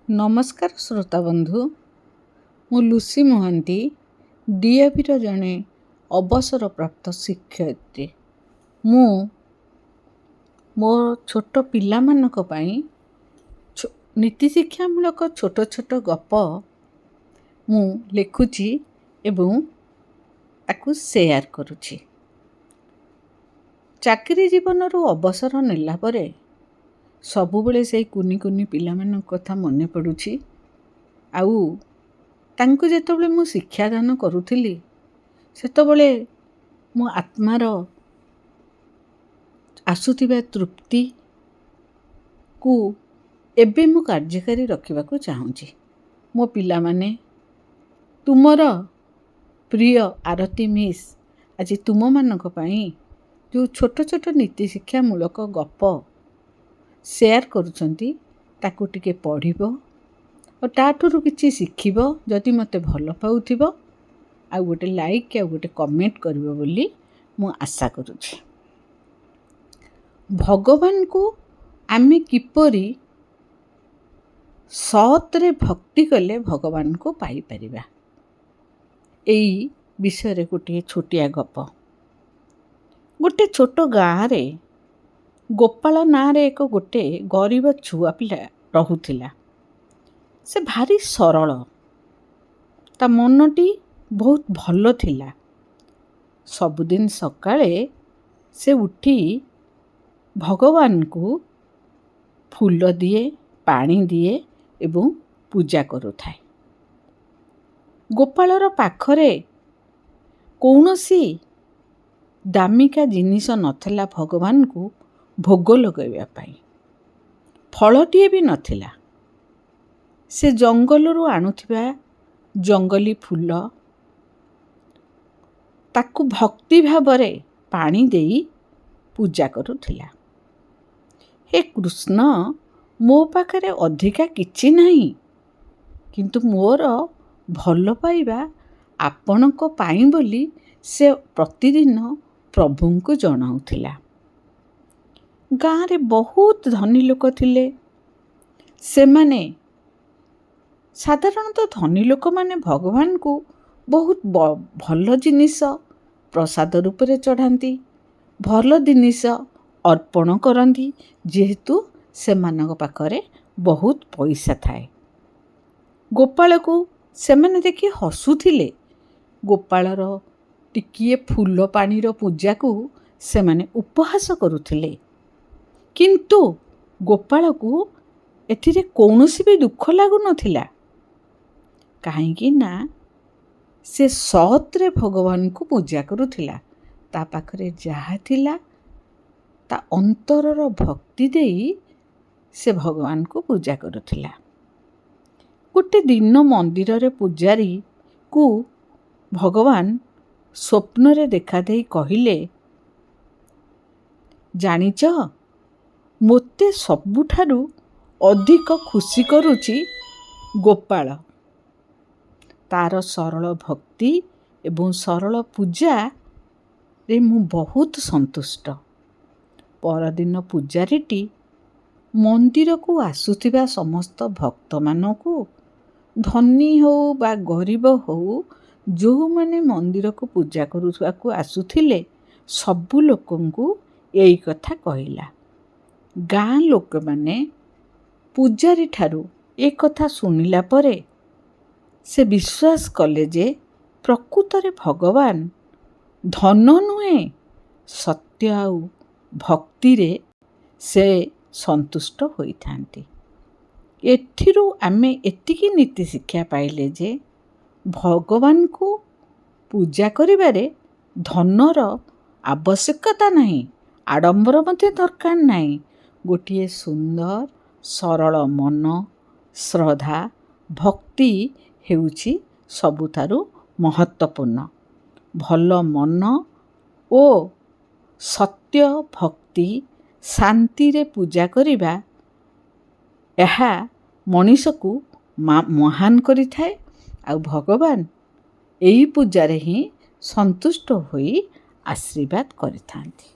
ନମସ୍କାର ଶ୍ରୋତା ବନ୍ଧୁ, ମୁଁ ଲୁସି ମହାନ୍ତି, ଡିଏଭିର ଜଣେ ଅବସରପ୍ରାପ୍ତ ଶିକ୍ଷୟିତ୍ରୀ। ମୁଁ ମୋ ଛୋଟ ପିଲାମାନଙ୍କ ପାଇଁ ନୀତିଶିକ୍ଷାମୂଳକ ଛୋଟ ଛୋଟ ଗପ ମୁଁ ଲେଖୁଛି ଏବଂ ତାକୁ ସେୟାର କରୁଛି। ଚାକିରି ଜୀବନରୁ ଅବସର ନେଲା ପରେ ସବୁବେଳେ ସେଇ କୁନି କୁନି ପିଲାମାନଙ୍କ କଥା ମନେ ପଡ଼ୁଛି। ଆଉ ତାଙ୍କୁ ଯେତେବେଳେ ମୁଁ ଶିକ୍ଷାଦାନ କରୁଥିଲି ସେତେବେଳେ ମୋ ଆତ୍ମାର ଆସୁଥିବା ତୃପ୍ତିକୁ ଏବେ ମୁଁ କାର୍ଯ୍ୟକାରୀ ରଖିବାକୁ ଚାହୁଁଛି। ମୋ ପିଲାମାନେ, ତୁମର ପ୍ରିୟ ଆରତୀ ମିସ୍ ଆଜି ତୁମମାନଙ୍କ ପାଇଁ ଯେଉଁ ଛୋଟ ଛୋଟ ନୀତିଶିକ୍ଷାମୂଳକ ଗପ ସେୟାର କରୁଛନ୍ତି ତାକୁ ଟିକେ ପଢ଼ିବ ଓ ତାଠାରୁ କିଛି ଶିଖିବ। ଯଦି ମୋତେ ଭଲ ପାଉଥିବ ଆଉ ଗୋଟେ ଲାଇକ୍ ଆଉ ଗୋଟେ କମେଣ୍ଟ କରିବ ବୋଲି ମୁଁ ଆଶା କରୁଛି। ଭଗବାନଙ୍କୁ ଆମେ କିପରି ସତରେ ଭକ୍ତି କଲେ ଭଗବାନଙ୍କୁ ପାଇପାରିବା, ଏଇ ବିଷୟରେ ଗୋଟିଏ ଛୋଟିଆ ଗପ। ଗୋଟେ ଛୋଟ ଗାଁରେ ଗୋପାଳ ନାଁରେ ଗୋଟେ ଗରିବ ଛୁଆ ପିଲା ରହୁଥିଲା। ସେ ଭାରି ସରଳ, ତା ମନଟି ବହୁତ ଭଲ ଥିଲା। ସବୁଦିନ ସକାଳେ ସେ ଉଠି ଭଗବାନଙ୍କୁ ଫୁଲ ଦିଏ, ପାଣି ଦିଏ ଏବଂ ପୂଜା କରୁଥାଏ। ଗୋପାଳର ପାଖରେ କୌଣସି ଦାମିକା ଜିନିଷ ନଥିଲା ଭଗବାନଙ୍କୁ ଭୋଗ ଲଗାଇବା ପାଇଁ। ଫଳଟିଏ ବି ନଥିଲା। ସେ ଜଙ୍ଗଲରୁ ଆଣୁଥିବା ଜଙ୍ଗଲୀ ଫୁଲ, ତାକୁ ଭକ୍ତି ଭାବରେ ପାଣି ଦେଇ ପୂଜା କରୁଥିଲା। ହେ କୃଷ୍ଣ, ମୋ ପାଖରେ ଅଧିକା କିଛି ନାହିଁ, କିନ୍ତୁ ମୋର ଭଲ ପାଇବା ଆପଣଙ୍କ ପାଇଁ ବୋଲି ସେ ପ୍ରତିଦିନ ପ୍ରଭୁଙ୍କୁ ଜଣାଉଥିଲା। ଗାଁରେ ବହୁତ ଧନୀ ଲୋକ ଥିଲେ। ସେମାନେ ସାଧାରଣତଃ ଧନୀ ଲୋକମାନେ ଭଗବାନଙ୍କୁ ବହୁତ ଭଲ ଜିନିଷ ପ୍ରସାଦ ରୂପରେ ଚଢ଼ାନ୍ତି, ଭଲ ଜିନିଷ ଅର୍ପଣ କରନ୍ତି, ଯେହେତୁ ସେମାନଙ୍କ ପାଖରେ ବହୁତ ପଇସା ଥାଏ। ଗୋପାଳକୁ ସେମାନେ ଦେଖି ହସୁଥିଲେ। ଗୋପାଳର ଟିକିଏ ଫୁଲ ପାଣିର ପୂଜାକୁ ସେମାନେ ଉପହାସ କରୁଥିଲେ। କିନ୍ତୁ ଗୋପାଳକୁ ଏଥିରେ କୌଣସି ବି ଦୁଃଖ ଲାଗୁନଥିଲା। କାହିଁକି ନା ସେ ସତରେ ଭଗବାନଙ୍କୁ ପୂଜା କରୁଥିଲା। ତା ପାଖରେ ଯାହା ଥିଲା ତା ଅନ୍ତରର ଭକ୍ତି ଦେଇ ସେ ଭଗବାନଙ୍କୁ ପୂଜା କରୁଥିଲା। ଗୋଟେ ଦିନ ମନ୍ଦିରରେ ପୂଜାରୀକୁ ଭଗବାନ ସ୍ୱପ୍ନରେ ଦେଖାଦେଇ କହିଲେ, ଜାଣିଛ, ମୋତେ ସବୁଠାରୁ ଅଧିକ ଖୁସି କରୁଛି ଗୋପାଳ। ତାର ସରଳ ଭକ୍ତି ଏବଂ ସରଳ ପୂଜାରେ ମୁଁ ବହୁତ ସନ୍ତୁଷ୍ଟ। ପରଦିନ ପୂଜାରୀଟି ମନ୍ଦିରକୁ ଆସୁଥିବା ସମସ୍ତ ଭକ୍ତମାନଙ୍କୁ, ଧନୀ ହେଉ ବା ଗରିବ ହେଉ, ଯେଉଁମାନେ ମନ୍ଦିରକୁ ପୂଜା କରିବାକୁ ଆସୁଥିଲେ ସବୁ ଲୋକଙ୍କୁ ଏଇ କଥା କହିଲା। ଗାଁ ଲୋକମାନେ ପୂଜାରୀଠାରୁ ଏ କଥା ଶୁଣିଲା ପରେ ସେ ବିଶ୍ୱାସ କଲେ ଯେ ପ୍ରକୃତରେ ଭଗବାନ ଧନ ନୁହେଁ, ସତ୍ୟ ଆଉ ଭକ୍ତିରେ ସେ ସନ୍ତୁଷ୍ଟ ହୋଇଥାନ୍ତି। ଏଥିରୁ ଆମେ ଏତିକି ନୀତି ଶିକ୍ଷା ପାଇଲେ ଯେ ଭଗବାନଙ୍କୁ ପୂଜା କରିବାରେ ଧନର ଆବଶ୍ୟକତା ନାହିଁ, ଆଡ଼ମ୍ବର ମଧ୍ୟ ଦରକାର ନାହିଁ। ଗୋଟିଏ ସୁନ୍ଦର ସରଳ ମନ, ଶ୍ରଦ୍ଧା, ଭକ୍ତି ହେଉଛି ସବୁଠାରୁ ମହତ୍ତ୍ୱପୂର୍ଣ୍ଣ। ଭଲ ମନ ଓ ସତ୍ୟ ଭକ୍ତି ଶାନ୍ତିରେ ପୂଜା କରିବା, ଏହା ମଣିଷକୁ ମହାନ କରିଥାଏ। ଆଉ ଭଗବାନ ଏହି ପୂଜାରେ ହିଁ ସନ୍ତୁଷ୍ଟ ହୋଇ ଆଶୀର୍ବାଦ କରିଥାନ୍ତି।